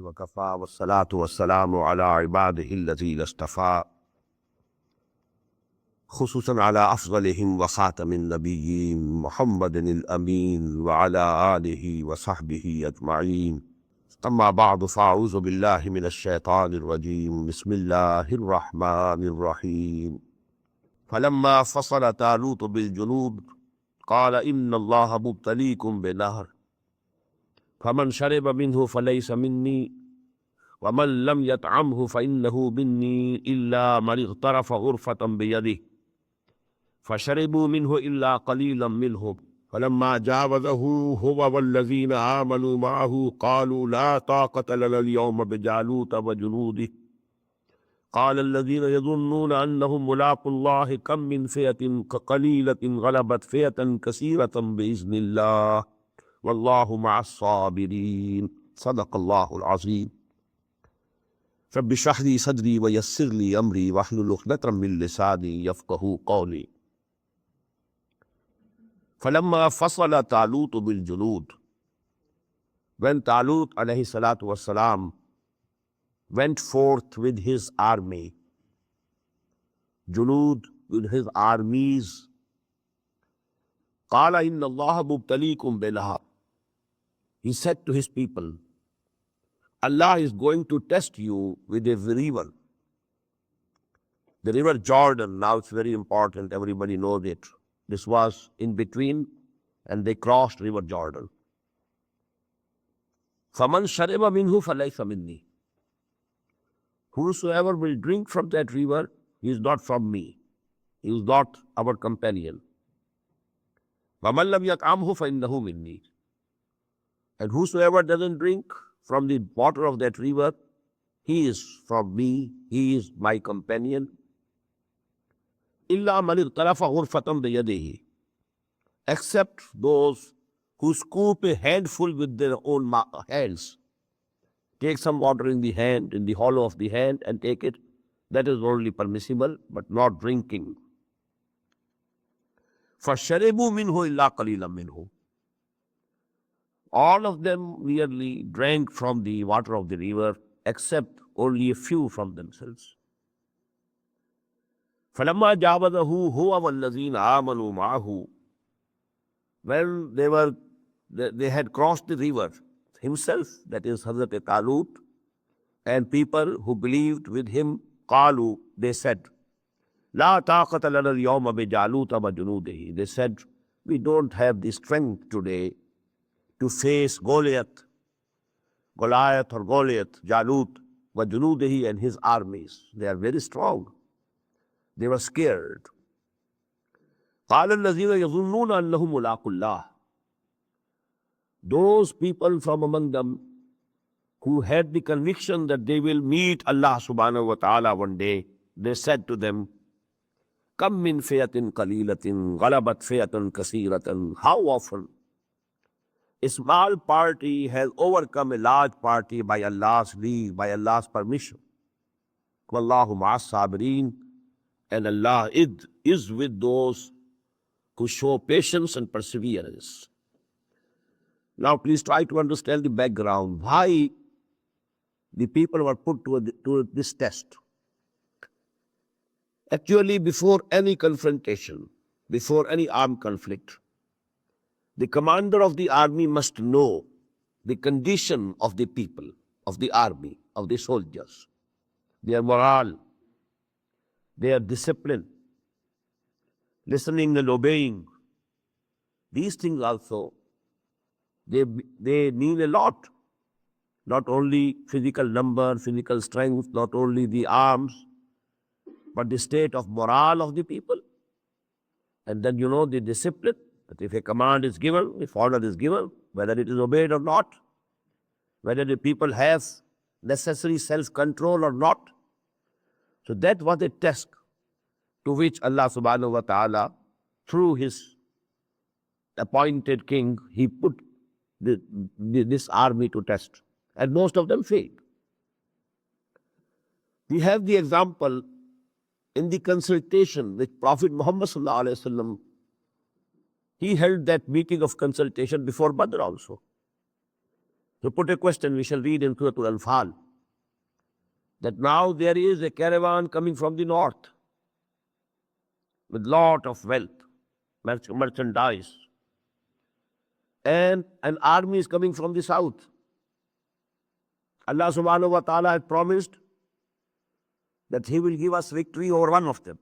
وكفى والصلاة والسلام على عباده الذين اصطفى خصوصا على أفضلهم وخاتم النبيين محمد الأمين وعلى آله وصحبه أجمعين. أما بعد فأعوذ بالله من الشيطان الرجيم. بسم الله الرحمن الرحيم. فلما فصل طالوت بالجنود قال إن الله مبتليكم بنهر فمن شرب منه فليس مني ومن لم يطعمه فإنه مني إلا من اغترف غرفة بيده فشربوا منه إلا قليلا منهم فلما جاوزه هو والذين آمنوا معه قالوا لا طاقة لنا اليوم بجالوت وجنوده قال الذين يظنون أنهم ملاقو الله كم من فئة قليلة غلبت فئة كثيرة بإذن الله والله مع الصابرين. صدق الله العظيم. رب اشرح لي صدري ويسر لي أمري واحلل عقدة من لساني يفقهوا قولي. فلما فصل طالوت بالجنود, when Talut alayhi salatu wassalam went forth with his army, Junud with his armies, قال إن الله مبتليكم بنهر, he said to his people, Allah is going to test you with a river. The river Jordan, now it's very important, everybody knows it. This was in between and they crossed river Jordan. فَمَنْ شَرِبَ مِنْهُ فَلَيْسَ مِنِّي, whosoever will drink from that river, he is not from me, he is not our companion. وَمَنْ لَمْ يَطْعَمْهُ فَإِنَّهُ مِنِّي, and whosoever doesn't drink from the water of that river, he is from me, he is my companion. إِلَّا مَنِ اغْتَرَفَ غُرْفَةً بِيَدِهِ, except those who scoop a handful with their own hands. Take some water in the hand, in the hollow of the hand, and take it. That is only permissible, but not drinking. فَشَرِبُوا مِنْهُ إِلَّا قَلِيلًا مِنْهُ, all of them merely drank from the water of the river, except only a few from themselves. فَلَمَّا جَاوَزَهُ هُوَ وَالَّذِينَ آمَنُوا مَعَهُ, when they had crossed the river, himself, that is Hazrat Talut, and people who believed with him, قالوا, they said, لا طاقة لنا اليوم بجالوت وجنوده, they said, we don't have the strength today to face Goliath or Goliath, Jalut, وجنوده, and his armies. They are very strong. They were scared. قال الذين يظنون أنهم ملاقو الله, those people from among them who had the conviction that they will meet Allah subhanahu wa ta'ala one day, they said to them, كم من فئة قليلة غلبت فئة كثيرة, how often a small party has overcome a large party by Allah's leave, by Allah's permission. Wallahu ma'as sabirin, and Allah is with those who show patience and perseverance. Now please try to understand the background, why the people were put to this test. Actually, before any confrontation, before any armed conflict, the commander of the army must know the condition of the people, of the army, of the soldiers, their morale, their discipline, listening and obeying. These things also, they mean a lot. Not only physical number, physical strength, not only the arms, but the state of morale of the people. And then the discipline, that if a command is given, if order is given, whether it is obeyed or not, whether the people have necessary self-control or not. So that was a test to which Allah subhanahu wa ta'ala, through his appointed king, he put this army to test. And most of them failed. We have the example in the consultation with Prophet Muhammad sallallahu alaihi wasallam. He held that meeting of consultation before Badr also. To put a question, we shall read in Surah Al-Anfal, that now there is a caravan coming from the north with lot of wealth, merchandise, and an army is coming from the south. Allah subhanahu wa ta'ala had promised that he will give us victory over one of them.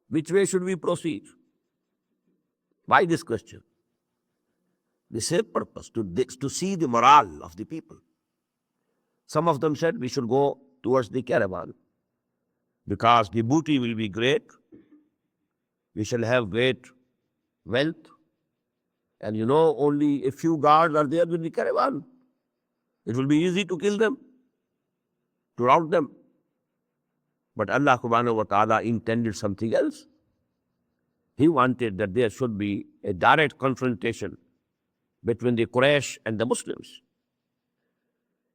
Which way should we proceed? Why this question? The same purpose, to see the morale of the people. Some of them said we should go towards the caravan because the booty will be great, we shall have great wealth, and only a few guards are there with the caravan. It will be easy to kill them, to rout them. But Allah subhanahu wa ta'ala intended something else. He wanted that there should be a direct confrontation between the Quraysh and the Muslims.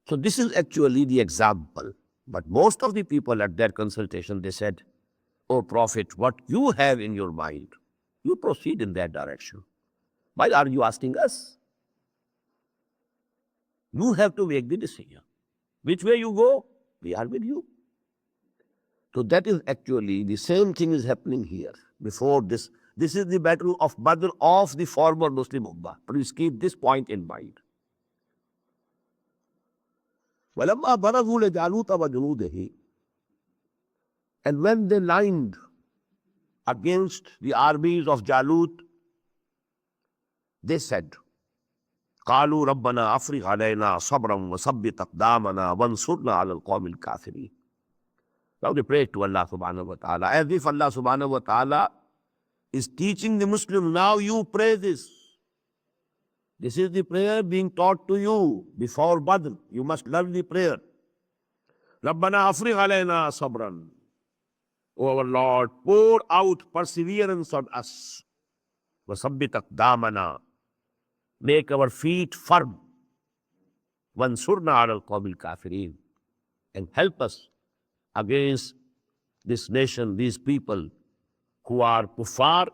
So this is actually the example. But most of the people at their consultation, they said, "O Prophet, what you have in your mind, you proceed in that direction. Why are you asking us? You have to make the decision. Which way you go, we are with you." So that is actually the same thing is happening here. Before this, this is the battle of Badr of the former Muslim Ummah. Please keep this point in mind. وَلَمَّا بَرَزُوا لِجَالُوتَ وَجُنُودِهِ, and when they lined against the armies of Jalut, they said, قَالُوا رَبَّنَا أَفْرِغْ عَلَيْنَا صَبْرًا وَثَبِّتْ أَقْدَامَنَا وَانصُرْنَا عَلَى الْقَوْمِ الْكَافِرِينَ. Now they pray to Allah subhanahu wa ta'ala, as if Allah subhanahu wa ta'ala is teaching the Muslim, now you pray this. This is the prayer being taught to you before Badr. You must learn the prayer. رَبَّنَا أَفْرِغْ عَلَيْنَا صَبْرًا. O our Lord, pour out perseverance on us. وَثَبِّتْ أَقْدَامَنَا. Make our feet firm. وَانْصُرْنَا عَلَى الْقَوْمِ الْكَافِرِينَ. And help us against this nation, these people who are kuffar,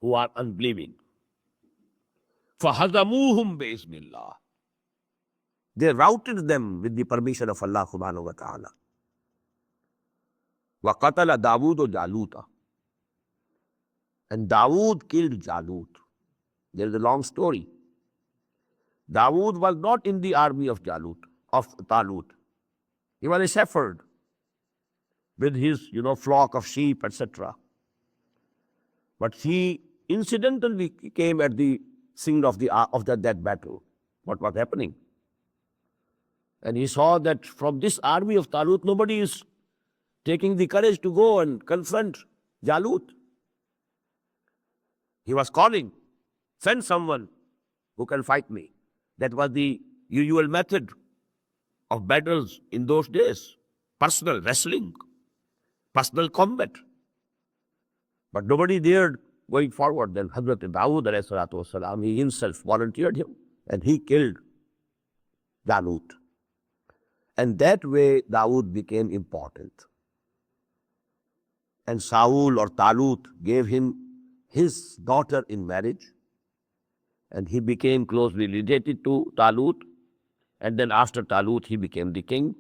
who are unbelieving. فَهَزَمُوهُمْ بِإِذْنِ اللَّهِ. They routed them with the permission of Allah subhanahu wa ta'ala. وَقَتَلَ دَاوُودُ جَالُوتَ. And Dawood killed Jalut. There is a long story. Dawood was not in the army of Jalut, of Talut. He was a shepherd with his, flock of sheep, etc. But he incidentally came at the scene of that battle, what was happening. And he saw that from this army of Talut, nobody is taking the courage to go and confront Jalut. He was calling, "Send someone who can fight me." That was the usual method of battles in those days. Personal wrestling, personal combat. But nobody dared going forward. Then Hazrat Dawood alayhi salatu wasalam, he himself volunteered him and he killed Jalut. And that way Dawood became important. And Saul or Talut gave him his daughter in marriage, and he became closely related to Talut. And then after Talut, he became the king.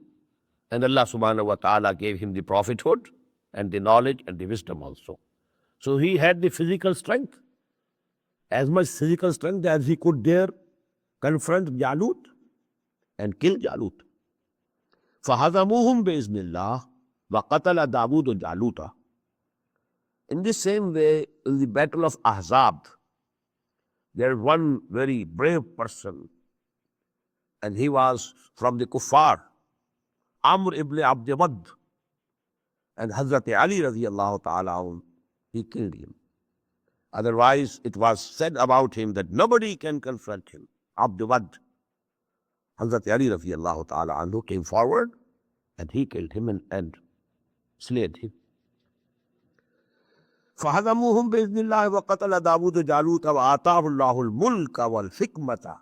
And Allah subhanahu wa ta'ala gave him the prophethood and the knowledge and the wisdom also. So he had the physical strength, as much physical strength as he could dare confront Jalut and kill Jalut. فَهَزَمُوهُمْ بِإِذْنِ اللَّهِ وَقَتَلَ دَاوُودُ جَالُوتَ. In the same way, in the battle of Ahzab, there is one very brave person, and he was from the Kuffar, Amr ibn Abd Wad, and Hazrat Ali radiyallahu ta'ala, he killed him. Otherwise, it was said about him that nobody can confront him. Abd Wad, Hazrat Ali radiallahu ta'ala anhu came forward and he killed him and slayed him. فَهَزَمُوهُمْ بِإِذْنِ اللَّهِ وَقَتَلَ دَاوُودُ جَالُوتَ وَآتَاهُ اللَّهُ الْمُلْكَ وَالْحِكْمَةَ.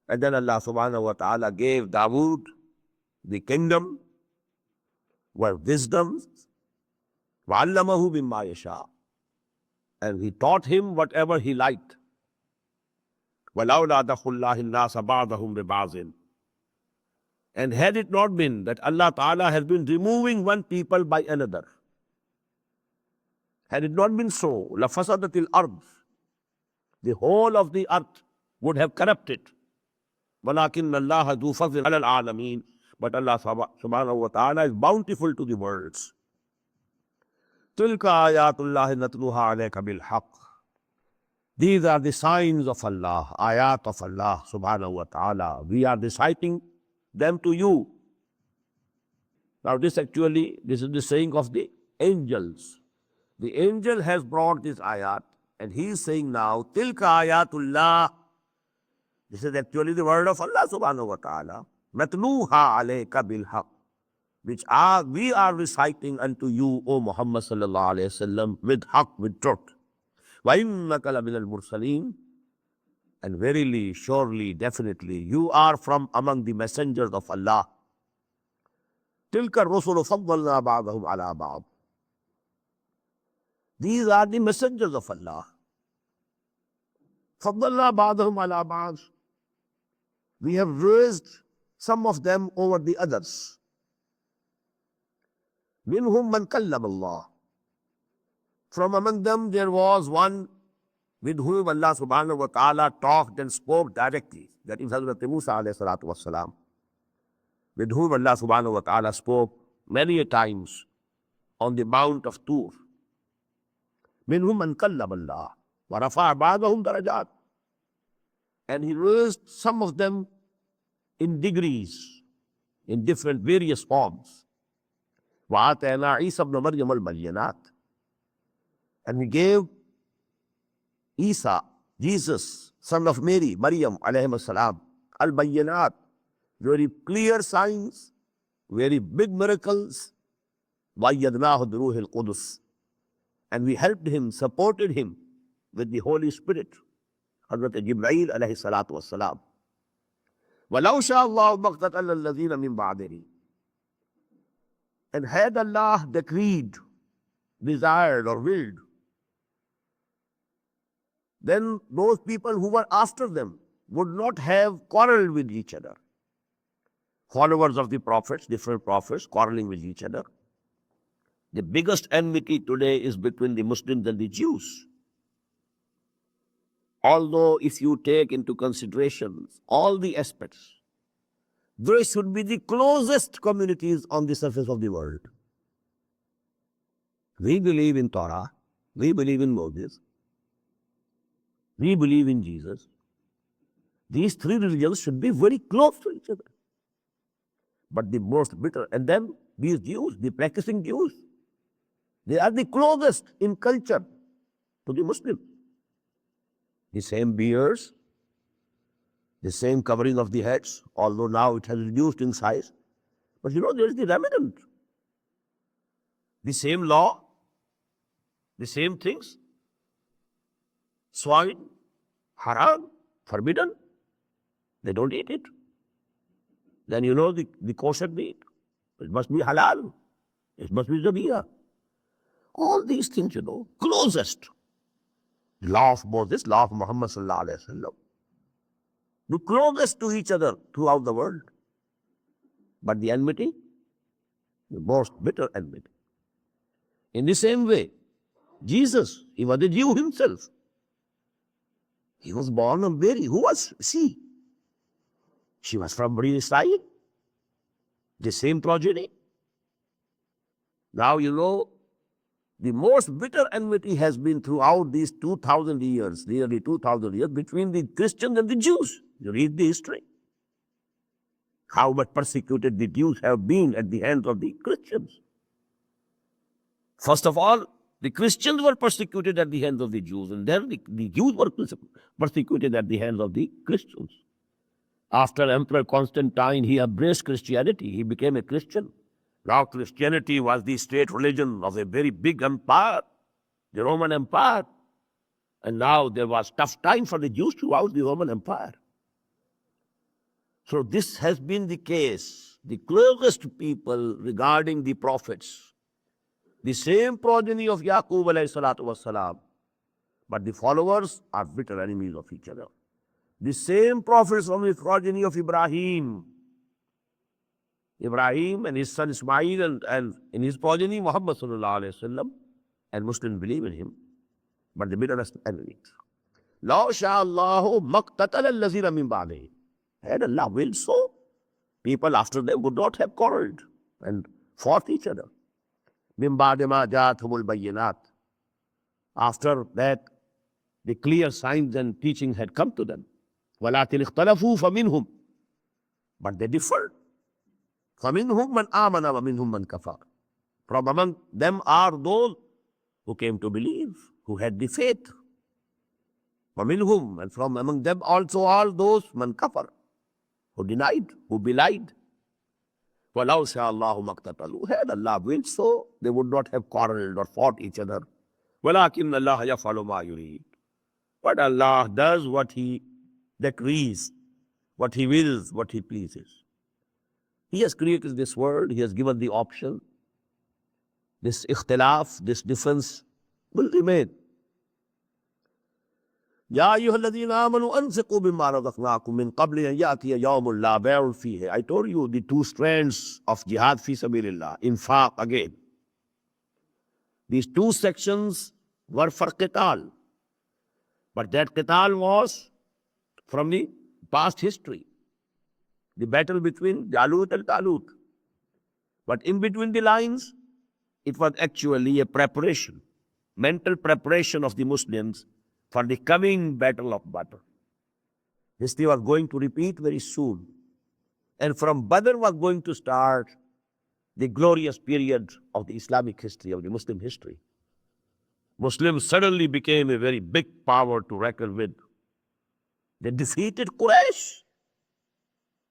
And then Allah subhanahu wa ta'ala gave Dawood the kingdom, wisdom, وَعَلَّمَهُ مِمَّا يَشَاءُ, and he taught him whatever he liked. وَلَوْلَا دَخُلُ اللَّهِ النَّاسَ بَعْضَهُمْ بِبَعْضٍ. And had it not been that Allah Ta'ala has been removing one people by another, had it not been so, لَفَسَدَتِ الْأَرْضِ, the whole of the earth would have corrupted. وَلَكِنَّ اللَّهَ ذُو فَضْلٍ عَلَى الْعَالَمِينَ. But Allah subhanahu wa ta'ala is bountiful to the worlds. تِلْكَ آيَاتُ اللَّهِ نَتْلُوهَا عَلَيْكَ بِالْحَقِّ. These are the signs of Allah, ayat of Allah subhanahu wa ta'ala. We are reciting them to you. Now this is the saying of the angels. The angel has brought this ayat and he is saying now, Tilka ayatullah. This is actually the word of Allah subhanahu wa ta'ala. Matluha alayka bilhaq, which we are reciting unto you, O Muhammad sallallahu alayhi wasallam, with haqq, with truth. وَإِنَّكَ لَمِنَ الْمُرْسَلِينَ. And verily, surely, definitely, you are from among the messengers of Allah. تِلْكَ الرُّسُلُ فَضَّلْنَا بَعْضَهُمْ عَلَى بَعْضٍ. These are the messengers of Allah. فَضَّلْنَا بَعْضَهُمْ عَلَى بَعْضٍ. We have raised some of them over the others. مِنْهُمْ مَنْ كَلَّمَ اللَّهُ. From among them there was one with whom Allah subhanahu wa ta'ala talked and spoke directly. That is Hazrat Musa alayhi salatu wassalam, with whom Allah subhanahu wa ta'ala spoke many a times on the Mount of Tur. مِنْهُمْ مَنْ كَلَّمَ اللَّهُ وَرَفَعَ بَعْضَهُمْ دَرَجَاتٍ. And he raised some of them in degrees, in different various forms. وَآتَيْنَا عِيسَى ابْنَ مَرْيَمَ الْبَيِّنَاتِ. And we gave Isa, Jesus, son of Mary, Maryam alayhi salam, al-Bayyinat, very clear signs, very big miracles. وَأَيَّدْنَاهُ بِرُوحِ الْقُدُسِ. And we helped him, supported him with the Holy Spirit, Hazrat Jibreel alayhi salatu wassalam. وَلَوْ شَاءَ اللَّهُ مَقْتَتَلَ الَّذِينَ مِنْ بَعْدِهِ. And had Allah decreed, desired or willed, then those people who were after them would not have quarreled with each other. Followers of the prophets, different prophets, quarreling with each other. The biggest enmity today is between the Muslims and the Jews. Although if you take into consideration all the aspects, they should be the closest communities on the surface of the world. We believe in Torah, we believe in Moses, we believe in Jesus. These three religions should be very close to each other. But the most bitter, and then these Jews, the practicing Jews, they are the closest in culture to the Muslims. The same beards, the same covering of the heads, although now it has reduced in size. But there is the remnant. The same law, the same things. Swine, haram, forbidden. They don't eat it. Then the kosher meat. It must be halal. It must be zabiyah. All these things, closest. The law of Moses, law of Muhammad sallallahu alayhi wa sallam. The closest to each other throughout the world. But the enmity, the most bitter enmity. In the same way, Jesus, he was a Jew himself. He was born of Mary. Who was she? She was from Bani Israel, the same progeny. Now the most bitter enmity has been throughout these 2,000 years, nearly 2,000 years, between the Christians and the Jews. You read the history. How much persecuted the Jews have been at the hands of the Christians. First of all, the Christians were persecuted at the hands of the Jews, and then the Jews were persecuted at the hands of the Christians. After Emperor Constantine, he embraced Christianity. He became a Christian. Now Christianity was the state religion of a very big empire, the Roman Empire. And now there was tough time for the Jews throughout the Roman Empire. So this has been the case. The closest people regarding the prophets, the same progeny of Yaqub alayhi salatu wassalam, but the followers are bitter enemies of each other. The same prophets from the progeny of Ibrahim and his son Ismail, and in his progeny Muhammad sallallahu alayhi wasallam, and Muslims believe in him, but the bitterest enemies. Law sha'allahu maqtatal allazina min ba'dihi. Had Allah willed so, people after them would not have quarreled and fought each other. Min ba'di ma ja'athumul bayyinat. After that, the clear signs and teachings had come to them. وَلَكِنِ اخْتَلَفُوا فَمِنْهُمْ. But they differed. فَمِنْهُمْ مَنْ آمَنَ وَمِنْهُمْ مَنْ كَفَرَ. From among them are those who came to believe, who had the faith. وَمِنْهُمْ, and from among them also are those مَنْ كَفَرَ, who denied, who belied. وَلَوْ شَاءَ اللَّهُ مَقْتَتَلُوا. Had Allah willed so, they would not have quarreled or fought each other. وَلَكِنَّ اللَّهَ يَفْعَلُ مَا يُرِيدُ. But Allah does what He decrees, what He wills, what He pleases. He has created this world, He has given the option. This ikhtilaf, this difference will remain. Ya ayyuhalladhina amanu anfiqu mimma razaqnakum min qabli an ya'tiya yawmun la bay'un fihi. I told you the two strands of jihad fi sabilillah, infaq again. These two sections were for qital, but that qital was from the past history, the battle between Jalut and Talut. But in between the lines, it was actually a preparation, mental preparation of the Muslims for the coming battle of Badr. History was going to repeat very soon. And from Badr was going to start the glorious period of the Islamic history, of the Muslim history. Muslims suddenly became a very big power to reckon with. They defeated Quraysh.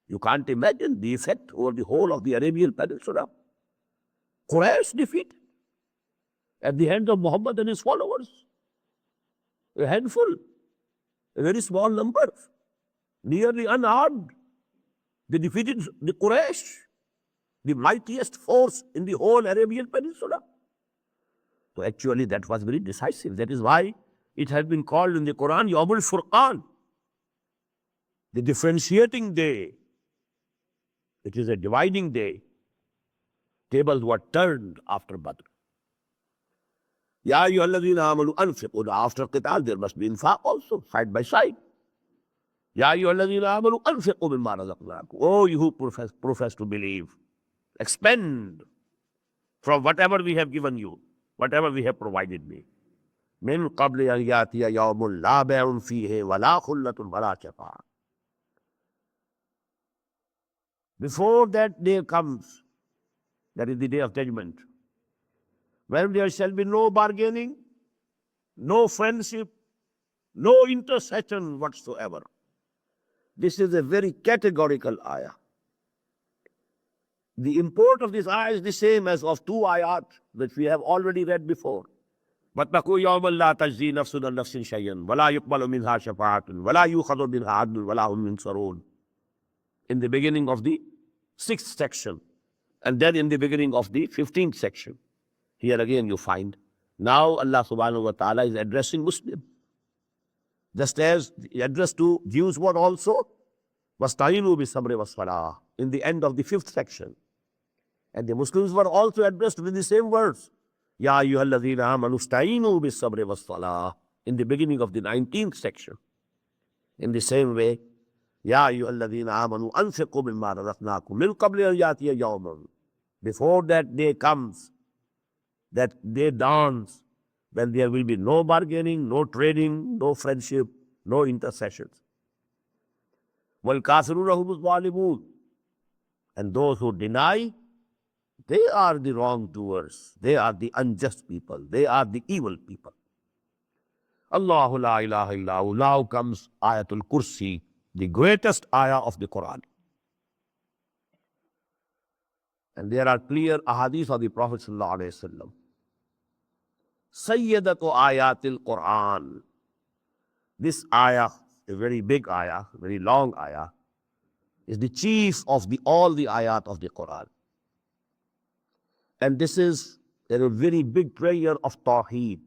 You can't imagine the effect over the whole of the Arabian Peninsula. Quraysh defeated at the hands of Muhammad and his followers. A handful, a very small number, nearly unarmed. They defeated the Quraysh, the mightiest force in the whole Arabian Peninsula. So actually that was very decisive. That is why it has been called in the Quran Yawmul Furqan, the differentiating day. It is a dividing day. Tables were turned after Badr. Ya ayyuhalladhina amanu anfiqu. After qital there must be infaq also, side by side. Ya ayyuhalladhina amanu anfiqu mimma razaqnakum. Oh, you who profess to believe, expend from whatever we have given you, whatever we have provided me. Min qabli an yatiya yawmun la bay'un fihi wa la khullatun wa la shafa'a. Before that day comes, that is the day of judgment, when there shall be no bargaining, no friendship, no intercession whatsoever. This is a very categorical ayah. The import of this ayah is the same as of two ayat that we have already read before. وَاتَّقُوا يَوْمًا لَا تَجْزِي نَفْسٌ عَنْ نَفْسٍ شَيْئًا وَلَا يُقْبَلُ مِنْهَا شَفَاعَةٌ وَلَا يُؤْخَذُ مِنْهَا عَدْلٌ وَلَا هُمْ يُنصَرُونَ. In the beginning of the 6th section, and then in the beginning of the 15th section. Here again you find, now Allah subhanahu wa ta'ala is addressing Muslims. Just as the address to Jews was also, وَاسْتَعِينُوا بِالصَّبْرِ وَالصَّلَاةِ, in the end of the 5th section. And the Muslims were also addressed with the same words, Ya ayyuhalladhina amanu ista'inu bis-sabri was-salah, in the beginning of the 19th section. In the same way, Ya ayyuhalladhina amanu anfiqu mimma razaqnakum min qabli an yatiya yawmun. Before that day comes, that day dawns, when there will be no bargaining, no trading, no friendship, no intercessions. وَالْكَافِرُونَ هُمُ الظَّالِمُونَ. And those who deny, they are the wrongdoers. They are the unjust people. They are the evil people. Allahu la ilaha illahu. Now comes Ayatul Kursi, the greatest ayah of the Qur'an. And there are clear ahadith of the Prophet sallallahu alaihi wasallam. Sayyidatu ayatil Qur'an. This ayah, a very big ayah, very long ayah, is the chief of all the ayat of the Qur'an. And this is a very big prayer of Tawheed.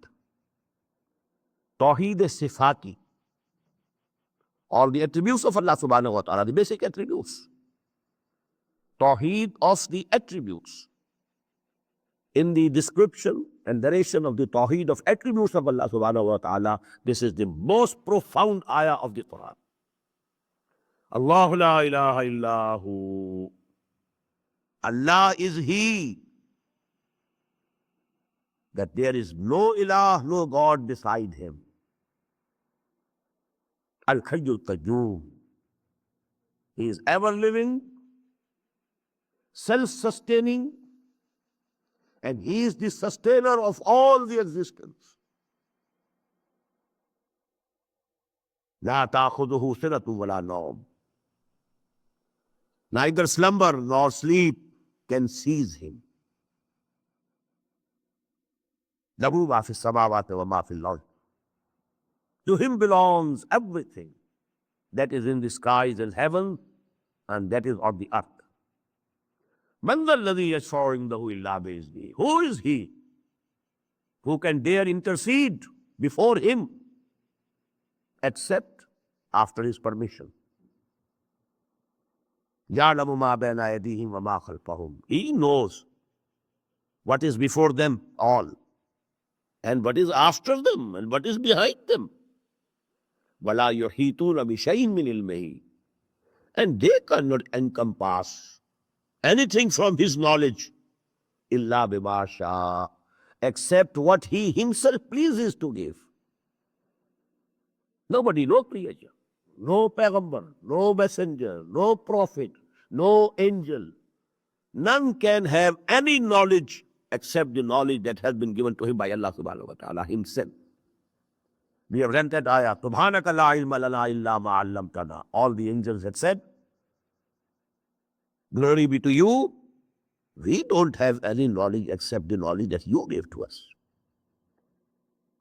Tawheed is sifati, or the attributes of Allah subhanahu wa ta'ala, the basic attributes. Tawheed of the attributes. In the description and narration of the Tawheed of attributes of Allah subhanahu wa ta'ala, this is the most profound ayah of the Quran. Allahu la ilaha illahu. Allah is He. That there is no ilah, no God beside Him. Al-Hayyul Qayyum. He is ever living, self-sustaining, and He is the sustainer of all the existence. La ta'khuduhu sinatun wa la nawm. Neither slumber nor sleep can seize Him. Lahu ma fi samawati wa ma fil ard. To Him belongs everything that is in the skies and heaven, and that is on the earth. Man dhal ladhi yashfa'u indahu illa bi'izni. Who is He who can dare intercede before Him except after His permission? Ya'lamu ma bayna aydihim wa ma khalfahum. He knows what is before them all, and what is after them, and what is behind them. وَلَا يُحِيطُونَ بِشَيْءٍ مِّنْ عِلْمِهِ. And they cannot encompass anything from His knowledge, إِلَّا بِمَا شَاءَ, except what He Himself pleases to give. Nobody, no creature, no Payghambar, no messenger, no prophet, no angel, none can have any knowledge except the knowledge that has been given to him by Allah subhanahu wa ta'ala Himself. We have read that ayah, Subhanaka la ilma lana illa ma 'allamtana. All the angels had said, glory be to You, we don't have any knowledge except the knowledge that You gave to us.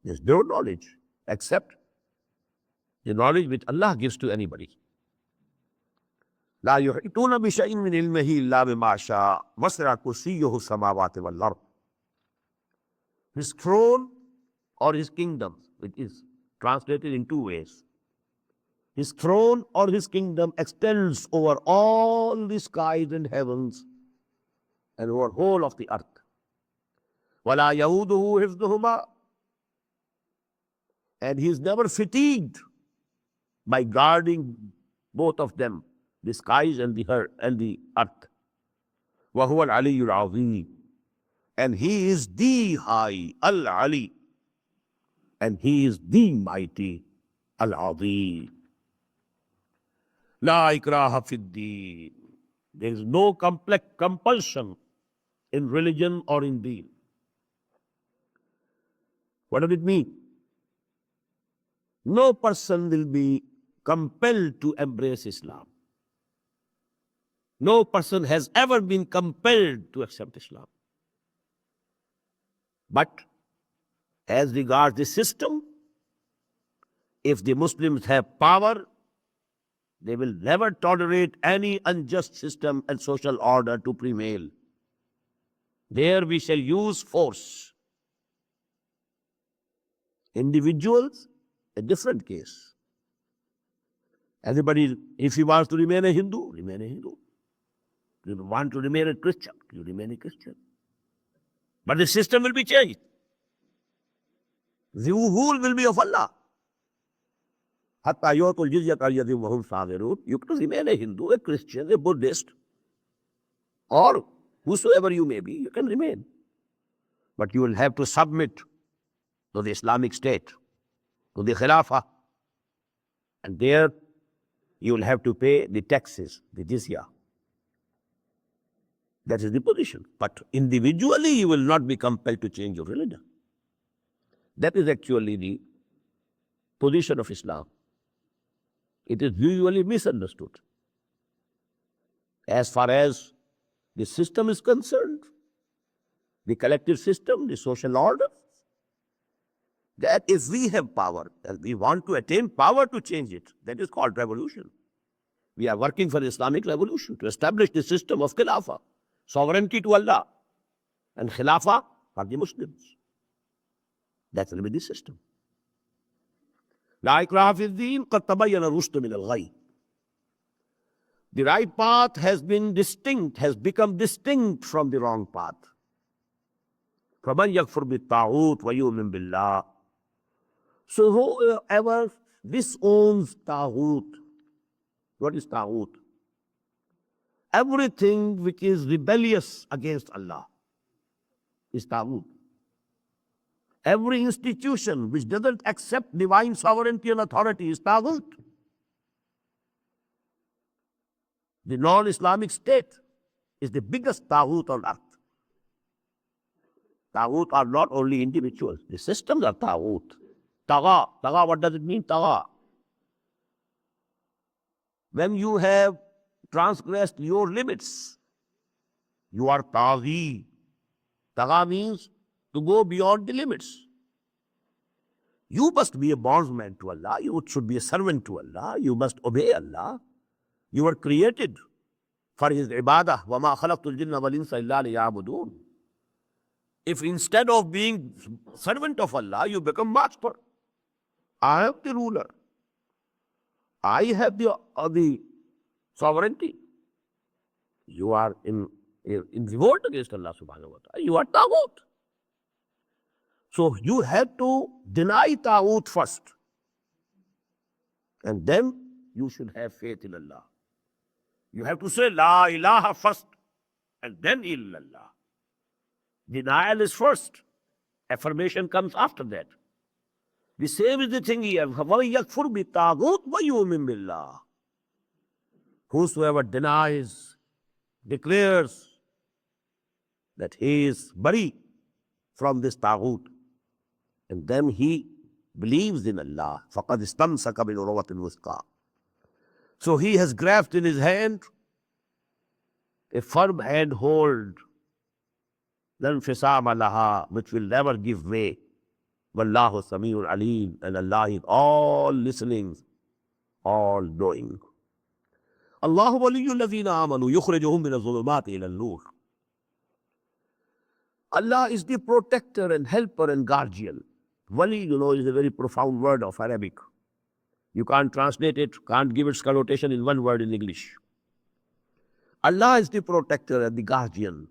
There's no knowledge except the knowledge which Allah gives to anybody. لا يحيطون بشيء من علمه إلا بما شاء وسع كرسيه السماوات والأرض. His throne or His kingdom, which is translated in two ways. His throne or His kingdom extends over all the skies and heavens and over whole of the earth. وَلَا يَؤُودُهُ حِفْظُهُمَا. And He is never fatigued by guarding both of them, the skies and the earth. وَهُوَ الْعَلِيُّ الْعَظِيمُ. And He is the high, Al-Ali. And He is the mighty, Al-Azim. La ikraha fid deen. There is no complex compulsion in religion or in deen. What does it mean? No person will be compelled to embrace Islam. No person has ever been compelled to accept Islam. But as regards the system, if the Muslims have power, they will never tolerate any unjust system and social order to prevail. There we shall use force. Individuals, a different case. Everybody, if he wants to remain a Hindu, remain a Hindu. If you want to remain a Christian, you remain a Christian. But the system will be changed. The rule will be of Allah. You can remain a Hindu, a Christian, a Buddhist, or whosoever you may be, you can remain. But you will have to submit to the Islamic State, to the Khilafah. And there you will have to pay the taxes, the jizya. That is the position. But individually you will not be compelled to change your religion. That is actually the position of Islam. It is usually misunderstood. As far as the system is concerned, the collective system, the social order, that if we have power and we want to attain power to change it, that is called revolution. We are working for the Islamic revolution to establish the system of Khilafah, sovereignty to Allah, and Khilafah for the Muslims. That will be the system. La ikraha fi ddin, qad tabayyana rushd min al-ghayy. The right path has been distinct, has become distinct from the wrong path. فَمَنْ يَكْفُرْ بِالطَّاغُوتِ وَيُؤْمِنْ بِاللَّهِ. So whoever disowns Taghut, what is Taghut? Everything which is rebellious against Allah is Taghut. Every institution which doesn't accept divine sovereignty and authority is Taghut. The non-Islamic state is the biggest Taghut on earth. Taghut are not only individuals, the systems are Taghut. Tagha, what does it mean? Tagha. When you have transgressed your limits, you are Taghi. Tagha means to go beyond the limits. You must be a bondsman to Allah. You should be a servant to Allah. You must obey Allah. You were created for His ibadah. وَمَا خَلَقْتُ الْجِنَّ وَالْإِنسَ إِلَّا لِيَعْبُدُونَ. If instead of being servant of Allah, you become master, I am the ruler, I have the sovereignty, you are in revolt against Allah subhanahu wa ta'ala. You are Taghut. So you have to deny Taghut first, and then you should have faith in Allah. You have to say La ilaha first, and then illallah. Denial is first. Affirmation comes after that. The same is the thing here. Whosoever denies, declares that he is bari from this taghut, and then he believes in Allah. فَقَدْ اسْتَمْسَكَ بِالْعُرْوَةِ الْوُثْقَى. So he has grasped in his hand a firm handhold, which will never give way. Wallahu Sami'un Alim, and Allah is all listening, all knowing. Allahu waliyyul ladhina amanu yukhrijuhum min adh-dhulumati ila an-nur. Allah is the protector and helper and guardian. Wali, is a very profound word of Arabic. You can't translate it, can't give its connotation in one word in English. Allah is the protector and the guardian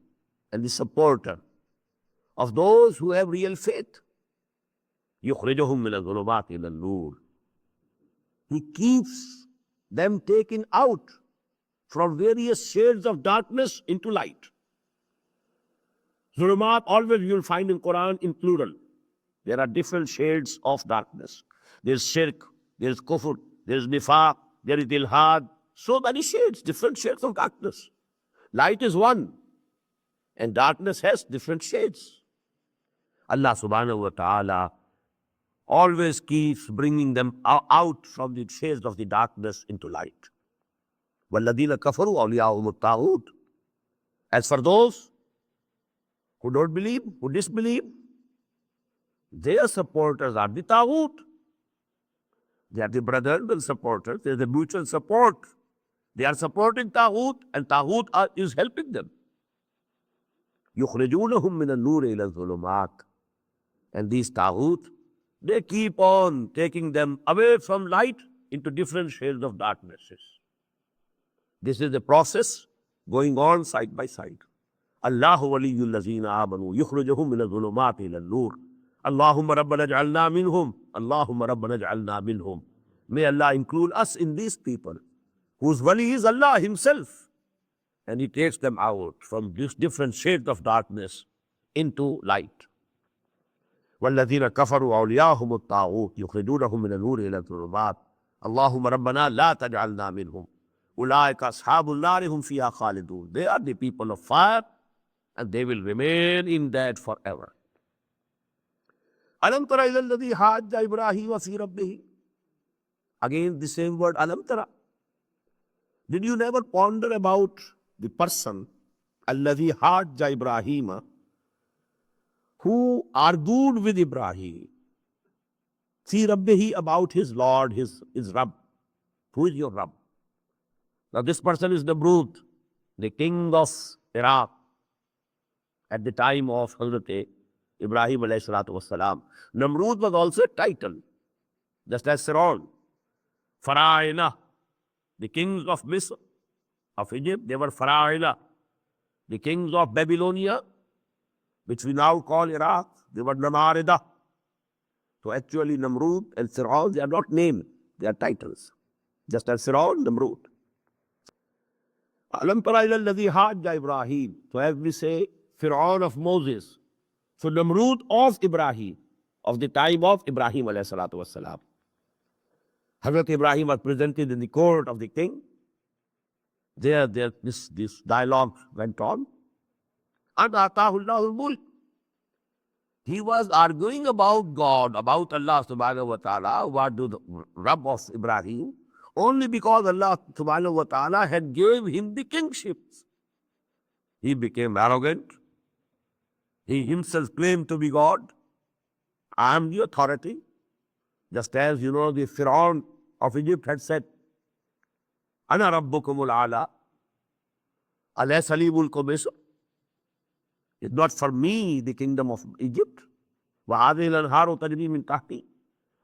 and the supporter of those who have real faith. يُخْرِجُهُمْ مِنَ الظُّلُمَاتِ إِلَى النُّورِ. He keeps them taken out from various shades of darkness into light. Zulumat always you will find in Quran in plural. There are different shades of darkness. There is shirk, there is kufr, there is nifaq, there is ilhad. So many shades, different shades of darkness. Light is one, and darkness has different shades. Allah subhanahu wa ta'ala always keeps bringing them out from the shades of the darkness into light. وَالَّذِينَ كَفَرُوا أَوْلِيَاؤُهُمُ الطَّاغُوتُ. As for those who don't believe, who disbelieve, their supporters are the Taghut. They are the brethren and supporters. There is a mutual support. They are supporting Taghut, and Taghut is helping them. يُخْرِجُونَهُم مِّنَ النُّورِ إِلَى الظُّلُمَاتِ. And these Taghut, they keep on taking them away from light into different shades of darknesses. This is the process going on side by side. Allahu waliyyul lazina amanu yukhrijuhum min adh-dhulumati ila an-nur. Allahumma rabbana ij'alna minhum. Allahumma rabbana ij'alna minhum. May Allah include us in these people whose wali is Allah Himself, and He takes them out from these different shades of darkness into light. وَالَّذِينَ كَفَرُوا أَوْلِيَاؤُهُمُ الطَّاغُوتُ يُخْرِجُونَهُم مِّنَ النُّورِ إِلَى الظُّلُمَاتِ. اللهم ربنا لا تجعلنا منهم أولئك أصحاب النار هم فيها خالدون. They are the people of fire, and they will remain in that forever. أَلَمْ تَرَ إِلَى الَّذِي حَاجَّ إِبْرَاهِيمَ فِي رَبِّهِ. Again, the same word, alam tara. Did you never ponder about the person, alladhi hajja Ibrahima, who argued with Ibrahim, fi rabbihi, about his Lord, his Rabb. Who is your Rabb? Now this person is Namrud, the king of Iraq at the time of Hazrat Ibrahim alayhi salatu wassalam. Namrud was also a title, just as Fir'aun. Fara'ina, the kings of Misr, of Egypt, they were Fara'ina. The kings of Babylonia, which we now call Iraq, they were Namarida. So actually Namrud and Fir'aun, they are not names, they are titles. Just as Fir'aun, Namrud. Alam tara ila alladhi hajja Ibrahim. So as we say, Fir'aun of Moses. So Namrud of Ibrahim, of the time of Ibrahim alayhi salatu wassalam. Hazrat Ibrahim was presented in the court of the king. There this dialogue went on. And atahullahu mulk. He was arguing about God, about Allah subhanahu wa ta'ala, what do the Rabb of Ibrahim, only because Allah subhanahu wa ta'ala had gave him the kingship. He became arrogant. He himself claimed to be God. I am the authority. Just as, the Fir'aun of Egypt had said, Ana rabbukumul ala, alaysa li mulku Misr. It's not for me the kingdom of Egypt. وَهَذِهِ الْأَنْهَارُ تَجْرِي مِنْ تَحْتِي.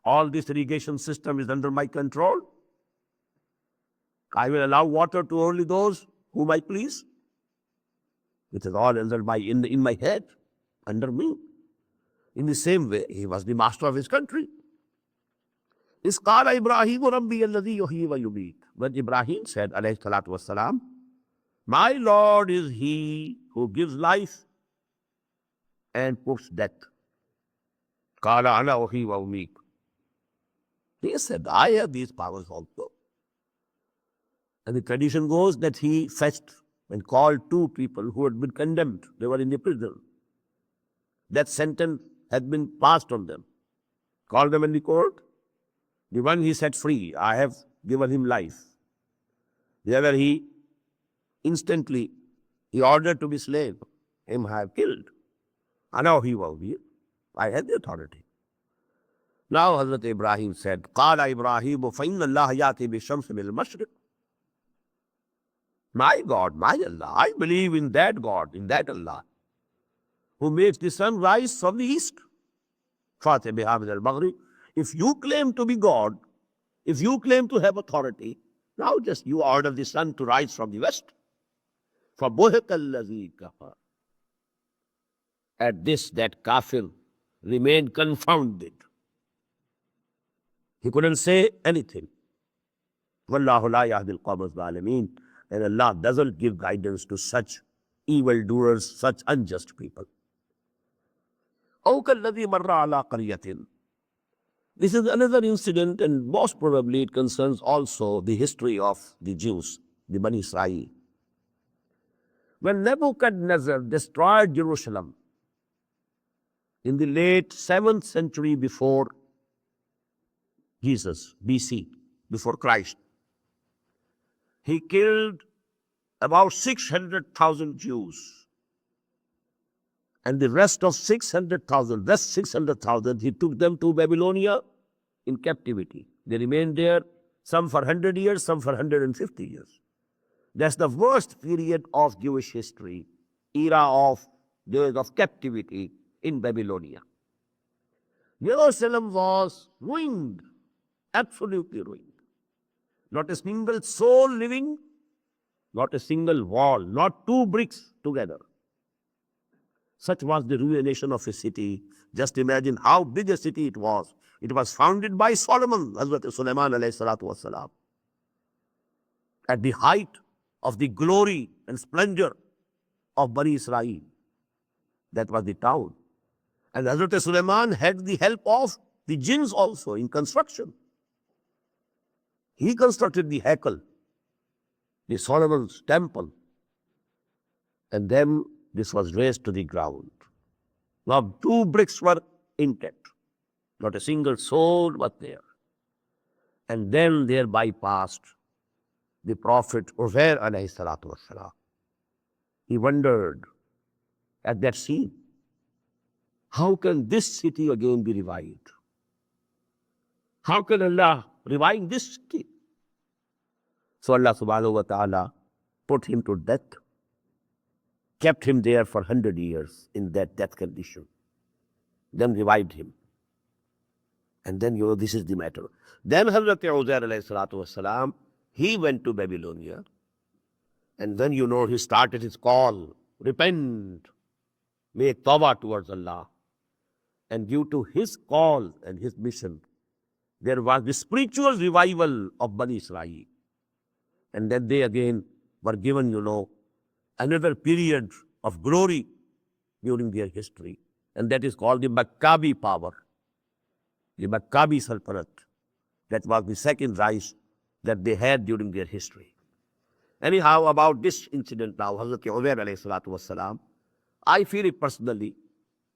All this irrigation system is under my control. I will allow water to only those whom I please. It is all under in my head, under me. In the same way, he was the master of his country. إِذْ قَالَ إِبْرَاهِيمُ رَبِّيَ الَّذِي يُحْيِي وَيُمِيتُ. When Ibrahim said, alayhi salatu wassalam, my Lord is he who gives life and puts death. قَالَ أَنَا أُحْيِي وَأُمِيتُ. He said, I have these powers also. And the tradition goes that he fetched and called two people who had been condemned. They were in the prison. That sentence had been passed on them. Called them in the court. The one he set free, I have given him life. The other he instantly, he ordered to be slain. Him I have killed. And now he will be. I had the authority. Now Hazrat Ibrahim said, قَالَ إِبْرَاهِيمُ فَإِنَّ اللَّهَ يَأْتِي بِالشَّمْسِ مِنَ الْمَشْرِقِ. My God, my Allah, I believe in that God, in that Allah, who makes the sun rise from the east. فَاتِ بِهَا مِنَ الْمَغْرِبِ. If you claim to be God, if you claim to have authority, now just you order the sun to rise from the west. فَبُهِتَ الَّذِي كَفَرَ. At this, that kafir remained confounded. He couldn't say anything. وَاللَّهُ لَا يَهْدِي الْقَوْمَ الظَّالِمِينَ. And Allah doesn't give guidance to such evildoers, such unjust people. أَوْ كَالَّذِي مَرَّ عَلَىٰ قَرْيَةٍ. This is another incident, and most probably it concerns also the history of the Jews, the Bani Israel. When Nebuchadnezzar destroyed Jerusalem in the late 7th century before Jesus, BC, before Christ, he killed about 600,000 Jews. And the rest 600,000, he took them to Babylonia in captivity. They remained there, some for 100 years, some for 150 years. That's the worst period of Jewish history, era of days of captivity in Babylonia. Jerusalem was ruined, absolutely ruined. Not a single soul living, not a single wall, not two bricks together. Such was the ruination of a city. Just imagine how big a city it was. It was founded by Solomon, Hazrat Sulaiman alayhi salatu wassalam. At the height of the glory and splendor of Bani Israel. That was the town. And Hazrat Sulaiman had the help of the jinns also in construction. He constructed the Haikal, the Solomon's temple, and then this was raised to the ground. Now 2 bricks were intact. Not a single soul was there. and then thereby passed the Prophet Uzair alayhi salatu wassalam. He wondered at that scene. How can this city again be revived? How can Allah revive this city? So Allah subhanahu wa ta'ala put him to death, kept him there for 100 years in that death condition, then revived him. And then, this is the matter. Then Hazrat Uzair alayhi salatu wassalam, he went to Babylonia. And then, he started his call, repent, make tawbah towards Allah. And due to his call and his mission, there was the spiritual revival of Bani Israel. And then they again were given, another period of glory during their history. And that is called the Maccabi power, the Maccabi Sultanate. That was the second rise that they had during their history. Anyhow, about this incident now, Hazrat Uzair alayhi salatu wassalam, I feel it personally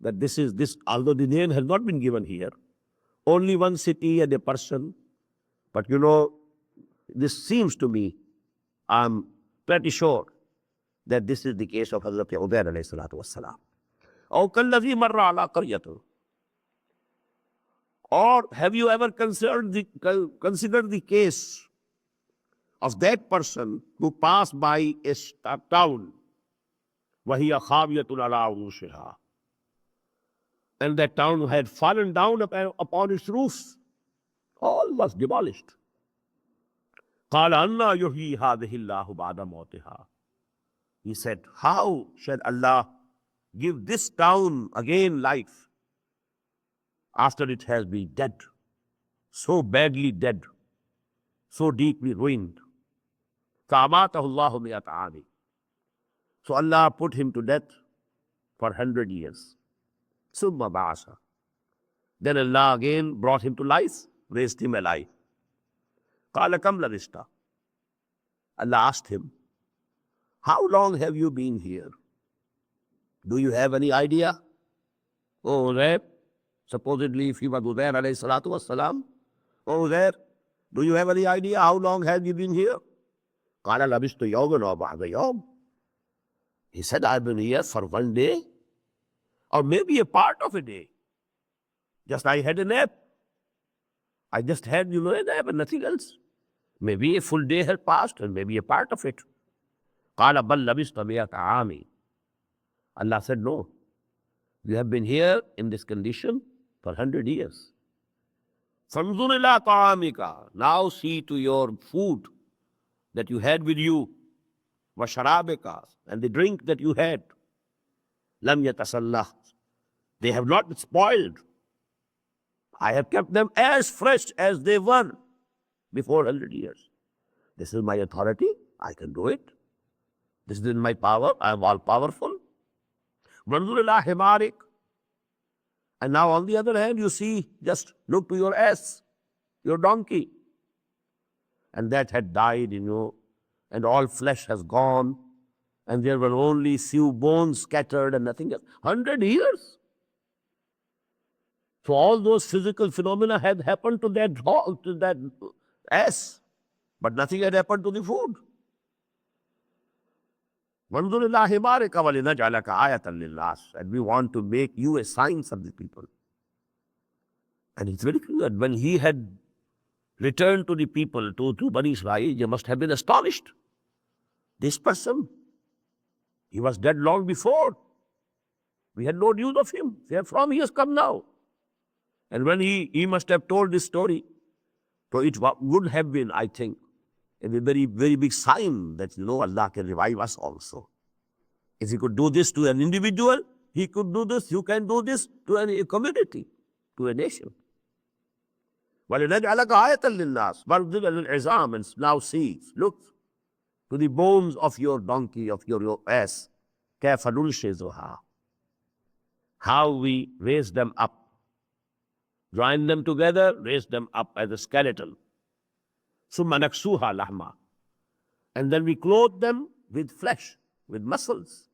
that this, although the name has not been given here, only one city and a person, but this seems to me, I'm pretty sure that this is the case of Hazrat Uzair alayhi salatu wassalam. Or have you ever considered the case of that person who passed by a town, وَهِيَ خَاوِيَةٌ عَلَىٰ عُرُوشِهَا, and that town had fallen down upon its roofs, all was demolished. قَالَ أَنَّا يُحْيِي هَٰذِهِ اللَّهُ بَعْدَ مَوْتِهَا. He said, how shall Allah give this town again life after it has been dead, so badly dead, so deeply ruined? فَأَمَاتَهُ اللَّهُ مِئَةَ عَامٍ. So Allah put him to death for 100 years. ثُمَّ بَعَثَ. Then Allah again brought him to life, raised him alive. قَالَ كَمْ لَبِثْتَ. Allah asked him, how long have you been here? Do you have any idea? Oh, Uzair, supposedly if he was Uzair alayhi salatu wassalam, oh Uzair, do you have any idea how long have you been here? قَالَ لَبِثْتُ يَوْمًا وَبَعْضَ يَوْمٍ. He said, I've been here for one day, or maybe a part of a day. Just I had a nap. I just had, a nap and nothing else. Maybe a full day had passed, and maybe a part of it. قَالَ بَلْ لَبِثْتَ مِئَةَ عَامٍ. Allah said, no. You have been here in this condition for 100 years. فَانْظُرْ إِلَىٰ طَعَامِكَ. Now see to your food that you had with you, وَشَرَابِكَ, and the drink that you had. لَمْ يَتَسَلَّهْ. They have not spoiled. I have kept them as fresh as they were before 100 years. This is my authority. I can do it. This is in my power. I am all powerful. وَانْظُرْ إِلَىٰ حِمَارِكَ. And now on the other hand, you see, just look to your ass, your donkey. And that had died, and all flesh has gone, and there were only few bones scattered and nothing else. 100 years. So all those physical phenomena had happened to that ass, but nothing had happened to the food. وَانْظُرْ إِلَىٰ حِمَارِكَ وَلِنَجْعَلَكَ آيَةً لِلنَّاسِ. And we want to make you a sign of the people. And it's very clear that when he had returned to the people, to Bani Israel, they must have been astonished. This person, he was dead long before. We had no news of him. Therefrom he has come now. And when he must have told this story, so it would have been, I think, a very, very big sign that, Allah can revive us also. If he could do this to an individual, he could do this, you can do this to a community, to a nation. وَلِنَجْعَلَكَ آيَةً لِلنَّاسِ وَارْضِبَ لِلْعِظَامِ. And now see, look to the bones of your donkey, of your ass. كَيْفَ نُنْشِزُهَا. How we raise them up. Join them together, raise them up as a skeleton. ثُمَّ نَكْسُوهَا لَحْمًا. And then we clothe them with flesh, with muscles.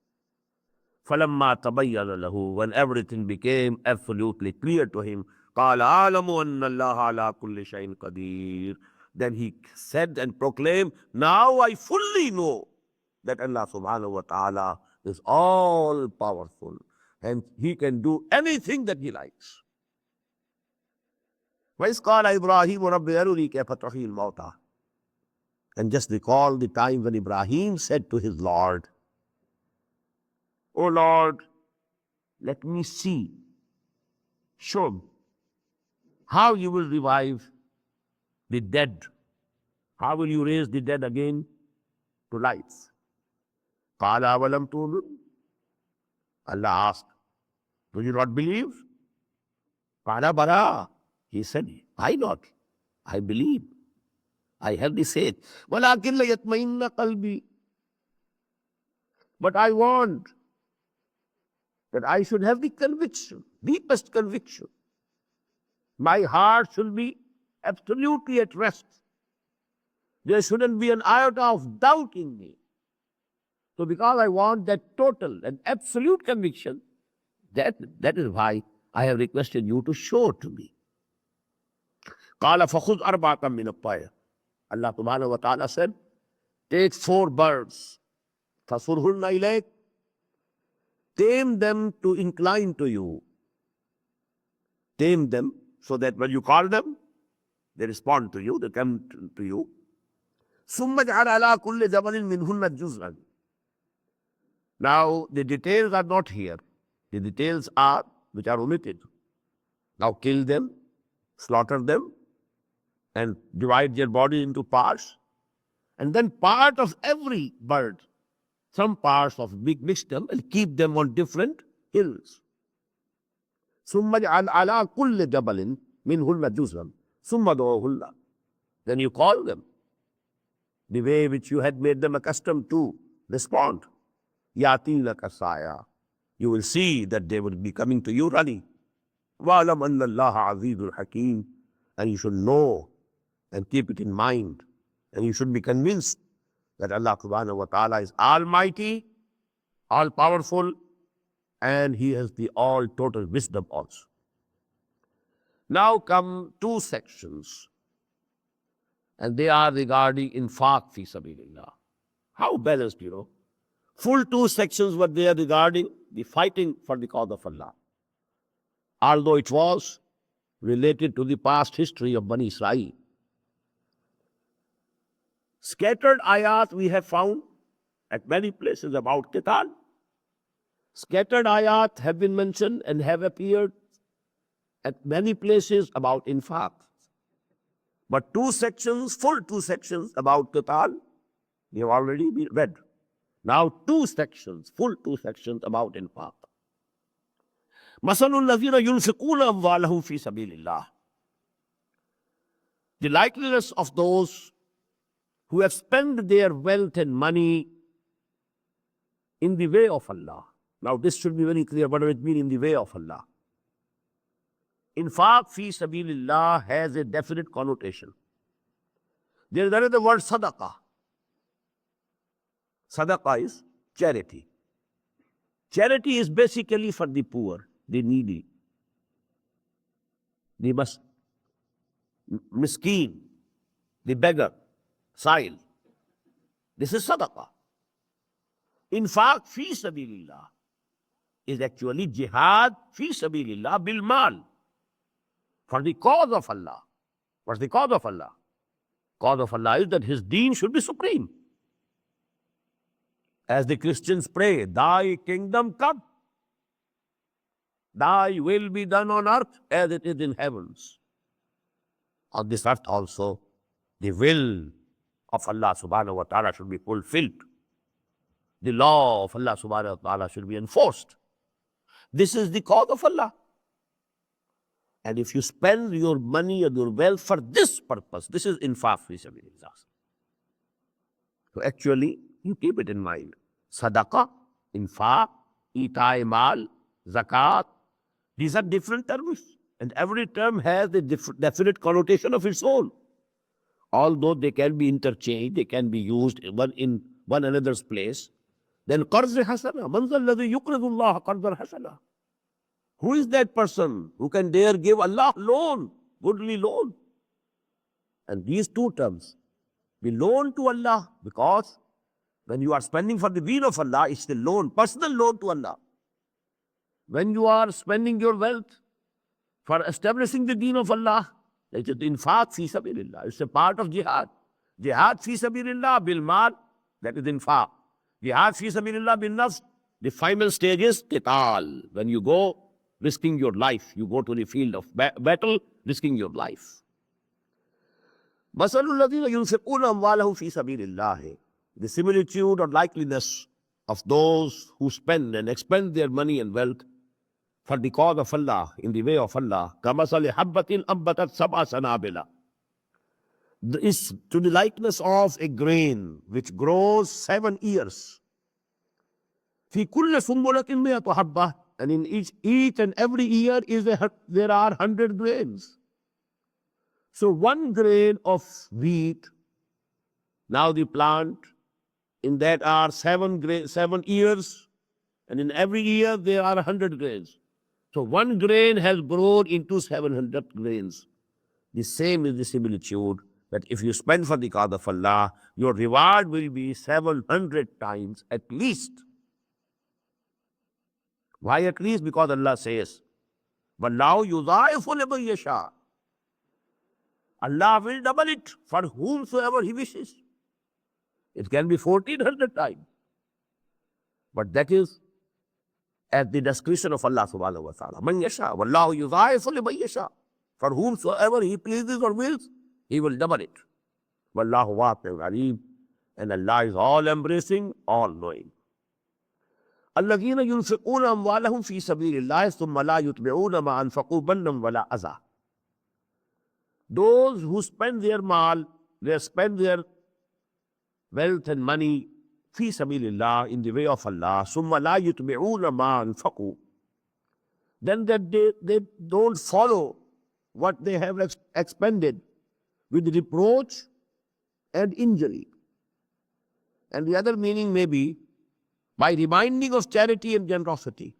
فَلَمَّا تَبَيَّنَ لَهُ. When everything became absolutely clear to him, قَالَ أَعْلَمُ أَنَّ اللَّهَ عَلَىٰ كُلِّ شَيْءٍ قَدِيرٌ. Then he said and proclaimed, now I fully know that Allah subhanahu wa ta'ala is all powerful and he can do anything that he likes. وَإِذْ قَالَ إِبْرَاهِيمُ رَبِّ أَرِنِي كَيْفَ تُحْيِي الْمَوْتَىٰ. And just recall the time when Ibrahim said to his Lord, O Lord, let me see, show me how you will revive the dead. How will you raise the dead again to life? قَالَ أَوَلَمْ تُؤْمِنْ. Allah asked, do you not believe? قَالَ بَلَىٰ. He said, why not? I believe. I have the faith. وَلَكِنْ لَيَطْمَئِنَّ قَلْبِي. But I want that I should have the conviction, deepest conviction. My heart should be absolutely at rest. There shouldn't be an iota of doubt in me. So because I want that total and absolute conviction, that is why I have requested you to show to me. قَالَ فَخُذْ أَرْبَعَةً مِّنَ الطَّيْرِ. Allah subhanahu wa ta'ala said, take 4 birds. فَصُرْهُنَّ إِلَيْكَ. Tame them to incline to you. Tame them so that when you call them, they respond to you, they come to you. ثُمَّ اجْعَلْ عَلَىٰ كُلِّ جَبَلٍ مِّنْهُنَّ جُزْءًا. Now the details are not here. The details are which are omitted. Now kill them, slaughter them, and divide their body into parts. And then part of every bird, some parts of big mix them and keep them on different hills. ثُمَّ اجْعَلْ عَلَىٰ كُلِّ جَبَلٍ مِّنْهُنَّ جُزْءًا ثُمَّ ادْعُوهُنَّ. Then you call them the way which you had made them accustomed to respond. يَأْتِينَكَ سَعْيًا. You will see that they will be coming to you running. وَأَعْلَمْ أَنَّ اللَّهَ عَزِيزٌ حَكِيمٌ. And you should know and keep it in mind. And you should be convinced that Allah subhanahu wa ta'ala is almighty, all powerful, and he has the all total wisdom also. Now come 2 sections, and they are regarding infaq fi sabilillah. How balanced, Full 2 sections were there regarding the fighting for the cause of Allah. Although it was related to the past history of Bani Israel. Scattered ayat we have found at many places about qital. Scattered ayat have been mentioned and have appeared at many places about infaq. But 2 sections, full 2 sections about qital, we have already been read. Now 2 sections, full 2 sections about infaq. مَثَلُ الَّذِينَ يُنْفِقُونَ أَمْوَالَهُمْ فِي سَبِيلِ اللَّهِ. The likeliness of those who have spent their wealth and money in the way of Allah. Now this should be very clear. What does it mean in the way of Allah? Infaq fi sabilillah has a definite connotation. There is another word, sadaqah. Sadaqah is charity. Charity is basically for the poor, the needy, the miskeen, the beggar, sa'il. This is sadaqah. Infaq fi sabilillah is actually jihad fi sabilillah bil mal, for the cause of Allah. What's the cause of Allah? Cause of Allah is that His deen should be supreme. As the Christians pray, Thy kingdom come, Thy will be done on earth as it is in heavens. On this earth also, the will of Allah subhanahu wa ta'ala should be fulfilled. The law of Allah subhanahu wa ta'ala should be enforced. This is the cause of Allah. And if you spend your money and your wealth for this purpose, this is infaq fi sabilillah. So actually, you keep it in mind. Sadaqah, infaq, ita'i mal, zakat, these are different terms. And every term has a definite connotation of its own. Although they can be interchanged, they can be used in one another's place. Then qarz hasana, man zal ladhi yuqridu Allah qardan hasana. Who is that person who can dare give Allah loan, goodly loan? And these two terms, be loan to Allah, because when you are spending for the deen of Allah, it's the loan, personal loan to Allah. When you are spending your wealth for establishing the deen of Allah, it is infaq fi sabilillah. It's a part of jihad. Jihad fi sabilillah bil mal, that is infaq. Jihad fi sabilillah bil nafs, the final stage is qital. When you go risking your life, you go to the field of battle, risking your life. مَثَلُ الَّذِينَ يُنْفِقُونَ أَمْوَالَهُمْ فِي سَبِيلِ اللَّهِ. The similitude or likeliness of those who spend and expend their money and wealth for the cause of Allah, in the way of Allah, كَمَثَلِ حَبَّةٍ أَنبَتَتْ سَبْعَ سَنَابِلَ, is to the likeness of a grain which grows 7 years. فِي كُلِّ سُنبُلَةٍ مِّائَةُ حَبَّةٍ, and in each and every year there are 100 grains. So 1 grain of wheat, now the plant, in that are 7 years, and in every year there are 100 grains. So 1 grain has grown into 700 grains. The same is the similitude, that if you spend for the cause of Allah, your reward will be 700 times at least. Why at least? Because Allah says, وَاللَّهُ يُضَاعِفُ لِمَن يَشَاءُ. Allah will double it for whomsoever He wishes. It can be 1400 times. But that is at the discretion of Allah subhanahu wa ta'ala. Man yasha, wallahu yudha'ifu liman yasha. For whomsoever He pleases or wills, He will double it. Wallahu wasi'un alim. And Allah is all embracing, all knowing. الذين ينفقون أموالهم في سبيل الله ثم لا يتبعون ما أنفقوا منا ولا أذى. Those who spend their mal, they spend their wealth and money fi sabilillah, in the way of Allah, summa la yutbi'una ma anfaqu, then that they don't follow what they have expended with reproach and injury. And the other meaning may be by reminding of charity and generosity.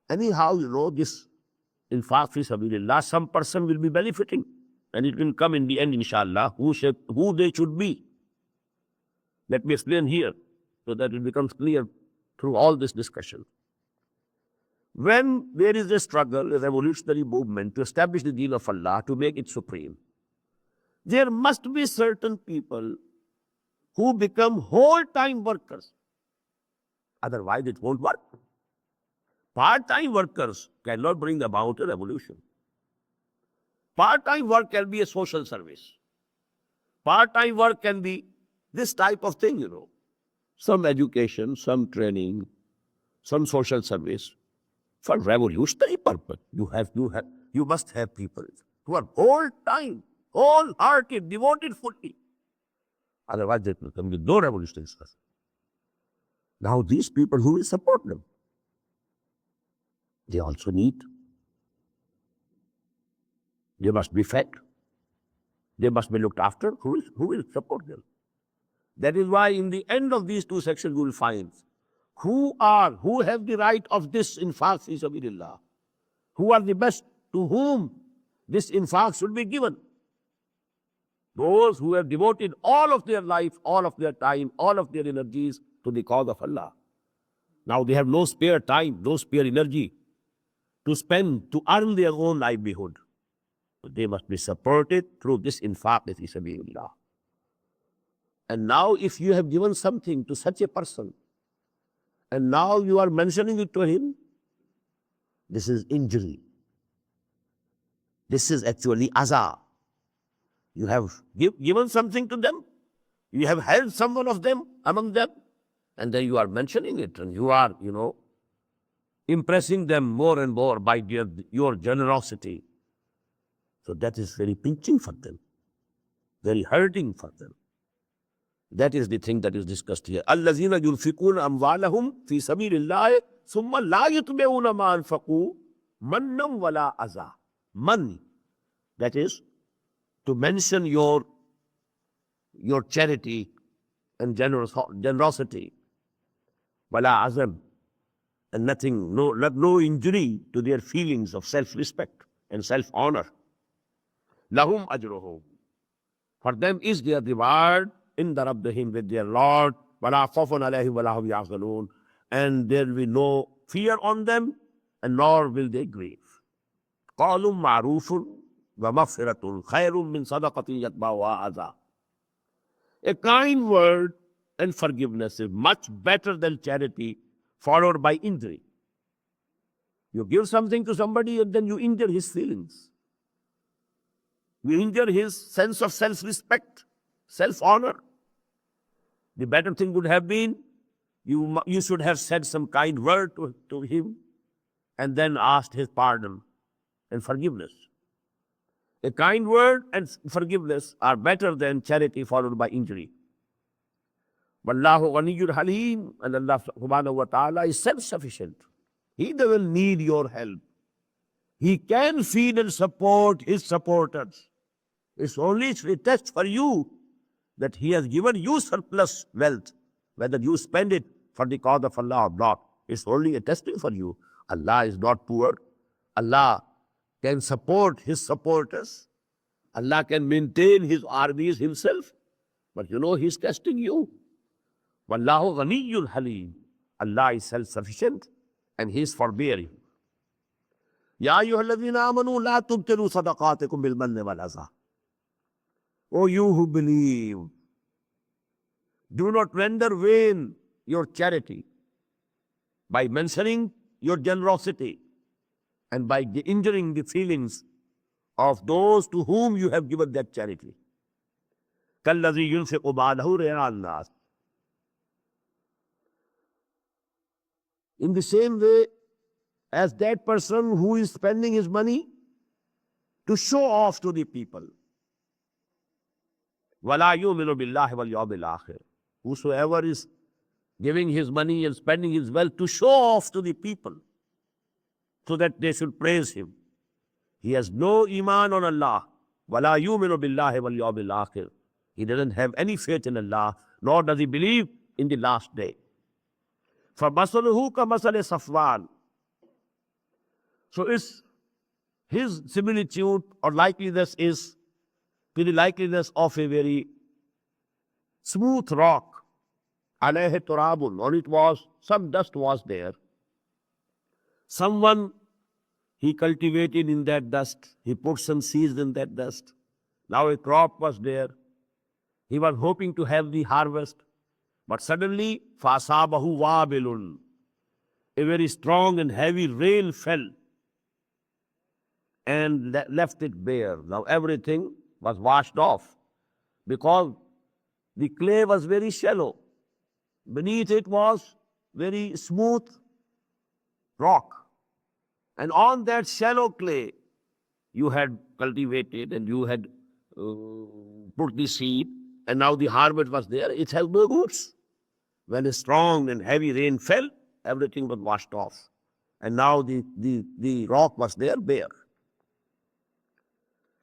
Anyhow, this infaq fi sabilillah, some person will be benefiting, and it will come in the end, inshallah, who they should be. Let me explain here, so that it becomes clear through all this discussion. When there is a struggle, a revolutionary movement to establish the deen of Allah, to make it supreme, there must be certain people who become whole-time workers. Otherwise, it won't work. Part-time workers cannot bring about a revolution. Part-time work can be a social service. Part-time work can be this type of thing, some education, some training, some social service. For revolutionary purpose, you must have people who are whole-time, whole-hearted, devoted fully. Otherwise, there will be no revolutionary success. Now, these people, who will support them? They also need. They must be fed. They must be looked after. Who will support them? That is why in the end of these 2 sections you will find who have the right of this infaq fi sabilillah. Who are the best, to whom this infaq should be given. Those who have devoted all of their life, all of their time, all of their energies to the cause of Allah. Now they have no spare time, no spare energy to spend, to earn their own livelihood. But they must be supported through this infaq fi sabilillah. And now if you have given something to such a person, and now you are mentioning it to him, this is injury. This is actually aza. You have given something to them, you have helped someone of them, among them, and then you are mentioning it, and you are, impressing them more and more by your generosity. So that is very pinching for them, very hurting for them. That is the thing that is discussed here. الَّذِينَ يُنْفِقُونَ أَمْوَالَهُمْ فِي سَبِيلِ اللَّهِ ثُمَّ لَا يُتْبِعُونَ مَا أَنْفَقُوا مَنًّا وَلَا أَذًى. Man, that is, to mention your charity and generosity. وَلَا أَذًى, and nothing, no injury to their feelings of self-respect and self-honor. Lahum ajruhum. For them is their reward in the Rabbihim with their Lord. Wala khawfun alayhim wala hum yahzanun. And there will be no fear on them, and nor will they grieve. قَالٌ مَعْرُوفٌ وَمَغْفِرَةٌ خَيْرٌ مِّن صَدَقَةٍ يَتْبَعُهَا أَذًى. A kind word and forgiveness is much better than charity followed by injury. You give something to somebody and then you injure his feelings. You injure his sense of self-respect, self-honor. The better thing would have been, you should have said some kind word to him and then asked his pardon and forgiveness. A kind word and forgiveness are better than charity followed by injury. Wallahu ghaniyyun halim, and Allah subhanahu wa ta'ala is self-sufficient. He doesn't need your help. He can feed and support his supporters. It's only a test for you that he has given you surplus wealth, whether you spend it for the cause of Allah or not. It's only a testing for you. Allah is not poor. Allah can support his supporters. Allah can maintain his armies himself. But he's testing you. Wallahu ghaniyyun halim. Allah is self-sufficient and he is forbearing. Ya ayyuhalladhina amanu la tubtilu sadaqatikum bil manni wal adha. O you who believe, do not render vain your charity by mentioning your generosity and by injuring the feelings of those to whom you have given that charity. كَالَّذِي يُنْفِقُ مَالَهُ رِئَاءَ النَّاسِ. In the same way as that person who is spending his money to show off to the people. وَلَا يُؤْمِنُ بِاللَّهِ وَالْيَوْمِ الْآخِرِ. Whosoever is giving his money and spending his wealth to show off to the people so that they should praise him, he has no iman on Allah. وَلَا يُؤْمِنُ بِاللَّهِ وَالْيَوْمِ الْآخِرِ. He doesn't have any faith in Allah, nor does he believe in the last day. فَمَثَلُهُ كَمَثَلِ صَفْوَانٍ. So his similitude or likeliness is to the likeliness of a very smooth rock. عَلَيْهِ تُرَابٌ. On it was, some dust was there. Someone, he cultivated in that dust. He put some seeds in that dust. Now a crop was there. He was hoping to have the harvest. But suddenly, فَأَصَابَهُ وَابِلٌ. A very strong and heavy rain fell and left it bare. Now everything was washed off because the clay was very shallow. Beneath it was very smooth rock. And on that shallow clay, you had cultivated and you had put the seed, and now the harvest was there. It has no roots. When a strong and heavy rain fell, everything was washed off. And now the rock was there bare.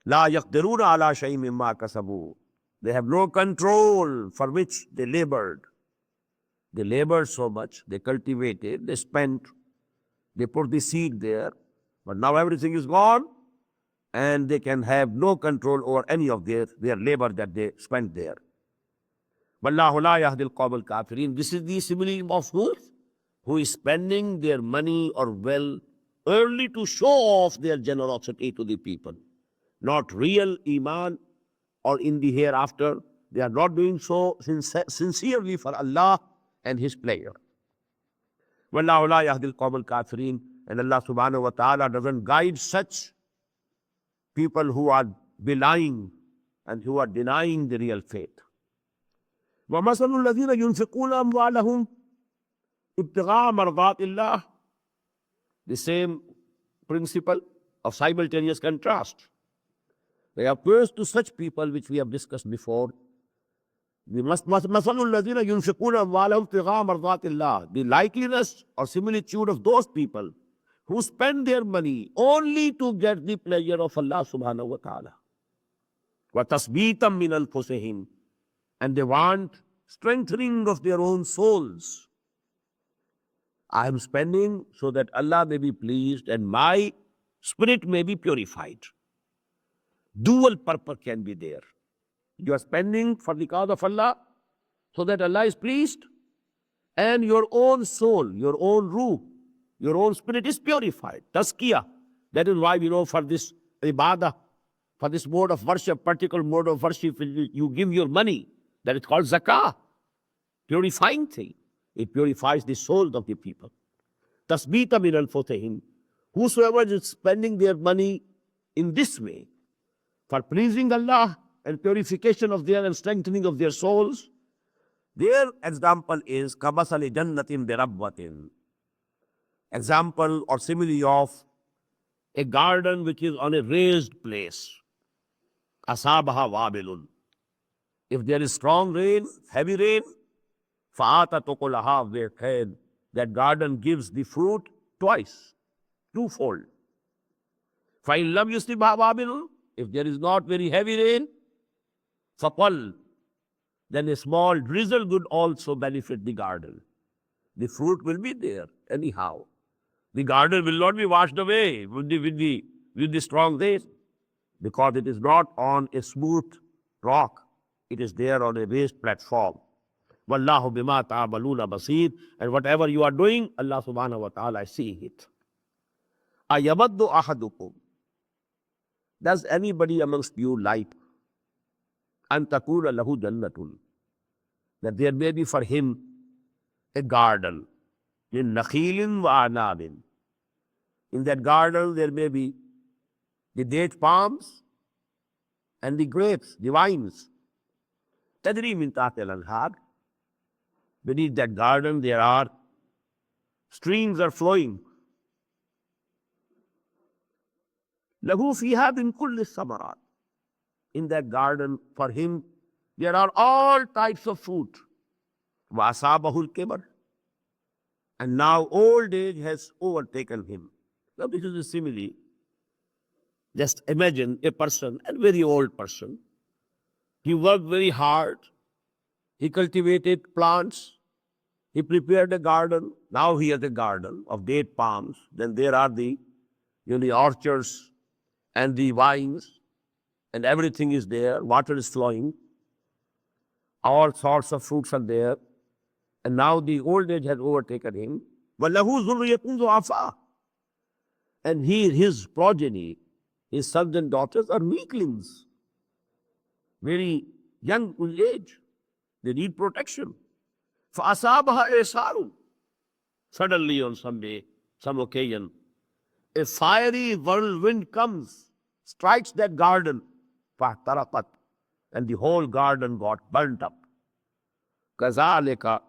لا يقدرون على شيء مما كسبوا. They have no control for which they labored. They labored so much, they cultivated, they spent, they put the seed there, but now everything is gone and they can have no control over any of their labor that they spent there. وَاللَّهُ لَا يَهْدِي الْقَوْمَ الْكَافِرِينَ. This is the simile of who is spending their money or wealth early to show off their generosity to the people. Not real iman or in the hereafter. They are not doing so sincerely for Allah and His pleasure. وَاللَّهُ لَا يَهْدِي الْقَوْمَ الْكَافِرِينَ. And Allah subhanahu wa ta'ala doesn't guide such people who are belying and who are denying the real faith. وَمَثَلُ الَّذِينَ يُنْفِقُونَ أَمْوَالَهُمْ ابْتِغَاءَ مَرْضَاتِ اللَّهِ. The same principle of simultaneous contrast. They oppose to such people which we have discussed before. The likeliness or similitude of those people who spend their money only to get the pleasure of Allah subhanahu wa ta'ala. وَتَثْبِيتًا مِّنَ أَنفُسِهِمْ. And they want strengthening of their own souls. I am spending so that Allah may be pleased and my spirit may be purified. Dual purpose can be there. You are spending for the cause of Allah so that Allah is pleased, and your own soul, your own ruh, your own spirit is purified. Tazkiyah. That is why we know for this ibadah, for this mode of worship, particular mode of worship, you give your money. That is called zakah. Purifying thing. It purifies the souls of the people. Tasbita min al-futihim. Whosoever is spending their money in this way, for pleasing Allah and purification of their and strengthening of their souls, their example is kamasali jannatin birabwatin. Example or simile of a garden which is on a raised place. Asabaha wabilun. If there is strong rain, heavy rain, fa'ata tukulaha wekhed. That garden gives the fruit twice, twofold. Fa'in lam yusibha wabilun. If there is not very heavy rain, faqal, then a small drizzle would also benefit the garden. The fruit will be there anyhow. The garden will not be washed away with the strong rain, because it is not on a smooth rock. It is there on a raised platform. Wallahu bima ta'amaluna basir. And whatever you are doing, Allah subhanahu wa ta'ala is seeing it. Ayawaddu ahadukum. Does anybody amongst you like an takuna lahu jannatun, that there may be for him a garden in nakhilin wa anabin? In that garden there may be the date palms and the grapes, the vines. Tadri min tahtil al-anhar. Beneath that garden there are streams are flowing. Lahu fiha min kulli samarat. In that garden for him there are all types of fruit. Wa asabahu al-kibar. And now old age has overtaken him. Now this is a simile. Just imagine a person, a very old person. He worked very hard. He cultivated plants. He prepared a garden. Now he has a garden of date palms. Then there are the orchards and the vines, and everything is there. Water is flowing. All sorts of fruits are there. And now the old age has overtaken him. وَلَهُ ذُرِّيَّةٌ ضُعَفَاءٌ. And his progeny, his sons and daughters are weaklings, very young in age. They need protection. فَأَصَابَهَا إِعْصَارٌ. Suddenly on some day, some occasion, a fiery whirlwind comes, strikes that garden, فَاحْتَرَقَتْ. And the whole garden got burnt up. كَذَلِكَ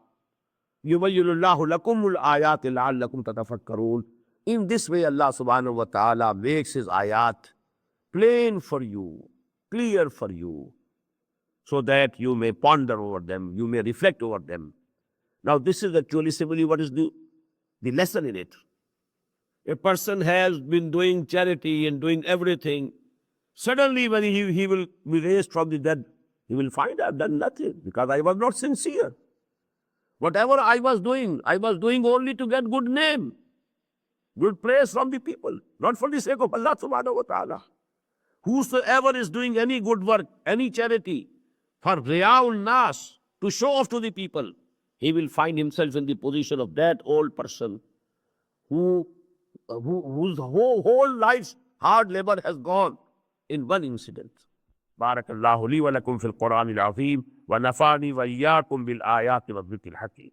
يُبَيِّنُ اللَّهُ لَكُمُ الْآيَاتِ لَعَلَّكُمْ تَتَفَكَّرُونَ. In this way Allah subhanahu wa ta'ala makes his ayat plain for you, clear for you, so that you may ponder over them, you may reflect over them. Now this is actually simply what is the lesson in it. A person has been doing charity and doing everything. Suddenly when he will be raised from the dead, he will find I have done nothing because I was not sincere. Whatever I was doing only to get good name, good praise from the people, not for the sake of Allah subhanahu wa ta'ala. Whosoever is doing any good work, any charity, for R.A.A. nas, to show off to the people, he will find himself in the position of that old person whose whole life's hard labor has gone in one incident. Barakallahu li wa lakum fil Qur'an al-azim wa nafani wa iyyakum bil ayati wa dhikr al-hakim.